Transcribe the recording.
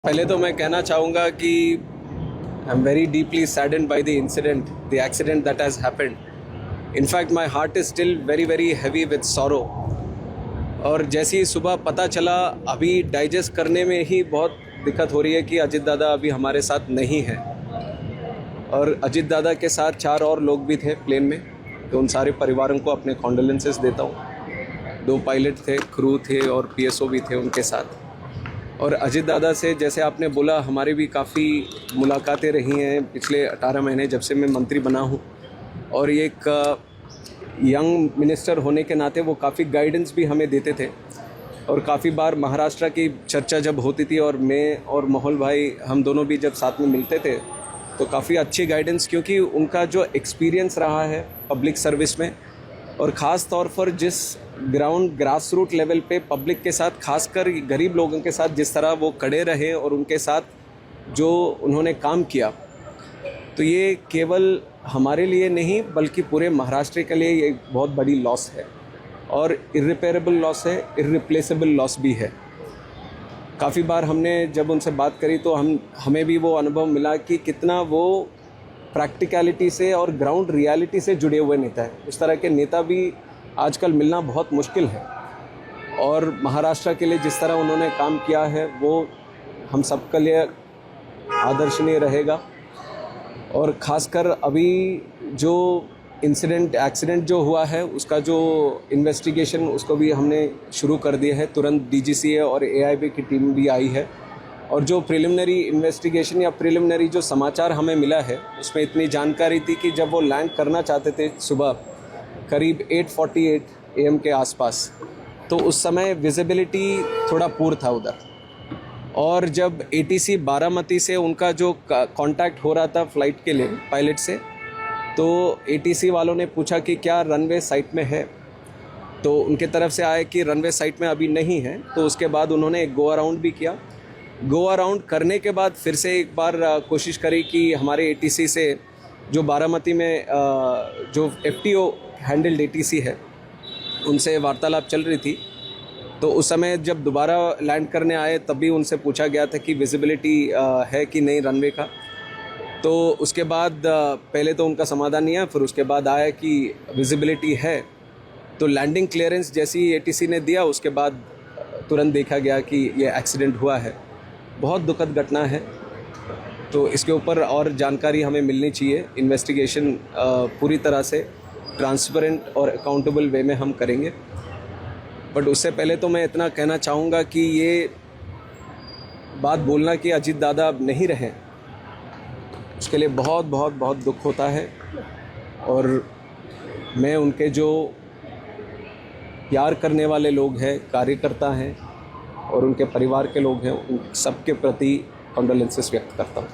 पहले तो मैं कहना चाहूँगा कि I am very deeply saddened by the accident that has happened. In fact, my heart is still very very heavy with sorrow. और जैसे ही सुबह पता चला, अभी डाइजेस्ट करने में ही बहुत दिक्कत हो रही है कि अजित दादा अभी हमारे साथ नहीं हैं. और अजित दादा के साथ 4 और लोग भी थे प्लेन में, तो उन सारे परिवारों को अपने कॉन्डोलेंसेस देता हूँ. 2 पायलट थे, क्रू थे और पीएसओ भी थे उनके साथ. और अजित दादा से जैसे आपने बोला, हमारी भी काफ़ी मुलाकातें रही हैं पिछले 18 महीने जब से मैं मंत्री बना हूँ. और एक यंग मिनिस्टर होने के नाते वो काफ़ी गाइडेंस भी हमें देते थे. और काफ़ी बार महाराष्ट्र की चर्चा जब होती थी और मैं और मोहल भाई हम दोनों भी जब साथ में मिलते थे, तो काफ़ी अच्छी गाइडेंस, क्योंकि उनका जो एक्सपीरियंस रहा है पब्लिक सर्विस में, और ख़ास तौर पर जिस ग्रास रूट लेवल पे पब्लिक के साथ, खासकर गरीब लोगों के साथ जिस तरह वो खड़े रहे और उनके साथ जो उन्होंने काम किया, तो ये केवल हमारे लिए नहीं बल्कि पूरे महाराष्ट्र के लिए ये बहुत बड़ी लॉस है. और इर्रिपेरेबल लॉस है, इर्रिप्लेसेबल लॉस भी है. काफ़ी बार हमने जब उनसे बात करी तो हमें भी वो अनुभव मिला कि कितना वो प्रैक्टिकलिटी से और ग्राउंड रियलिटी से जुड़े हुए नेता है. उस तरह के नेता भी आजकल मिलना बहुत मुश्किल है. और महाराष्ट्र के लिए जिस तरह उन्होंने काम किया है वो हम सबके लिए आदर्शनीय रहेगा. और ख़ासकर अभी जो एक्सीडेंट जो हुआ है उसका जो इन्वेस्टिगेशन, उसको भी हमने शुरू कर दिया है. तुरंत डीजीसीए और एआईबी की टीम भी आई है. और जो प्रिलिमिनरी इन्वेस्टिगेशन या प्रिलिमिनरी जो समाचार हमें मिला है, उसमें इतनी जानकारी थी कि जब वो लैंड करना चाहते थे सुबह करीब 8:48 AM के आसपास, तो उस समय विजिबिलिटी थोड़ा पुअर था उधर. और जब ATC बारामती से उनका जो कांटेक्ट हो रहा था फ्लाइट के लिए पायलट से, तो ATC वालों ने पूछा कि क्या रनवे साइट में है, तो उनके तरफ से आया कि रनवे साइट में अभी नहीं है. तो उसके बाद उन्होंने एक गो अराउंड भी किया. गो अराउंड करने के बाद फिर से एक बार कोशिश करी कि हमारे ATC से जो बारामती में जो FTO हैंडल्ड ATC है, उनसे वार्तालाप चल रही थी. तो उस समय जब दोबारा लैंड करने आए तब भी उनसे पूछा गया था कि विजिबिलिटी है कि नहीं रनवे का. तो उसके बाद पहले तो उनका समाधान नहीं आया, फिर उसके बाद आया कि विजिबिलिटी है. तो लैंडिंग क्लियरेंस जैसी ATC ने दिया, उसके बाद तुरंत देखा गया कि ये एक्सीडेंट हुआ है. बहुत दुखद घटना है. तो इसके ऊपर और जानकारी हमें मिलनी चाहिए. इन्वेस्टिगेशन पूरी तरह से ट्रांसपेरेंट और अकाउंटेबल वे में हम करेंगे. बट उससे पहले तो मैं इतना कहना चाहूँगा कि ये बात बोलना कि अजित दादा अब नहीं रहे, उसके लिए बहुत बहुत बहुत दुख होता है. और मैं उनके जो प्यार करने वाले लोग हैं, कार्यकर्ता हैं और उनके परिवार के लोग हैं, उन सबके प्रति कंडोलेंसेस व्यक्त करता हूँ.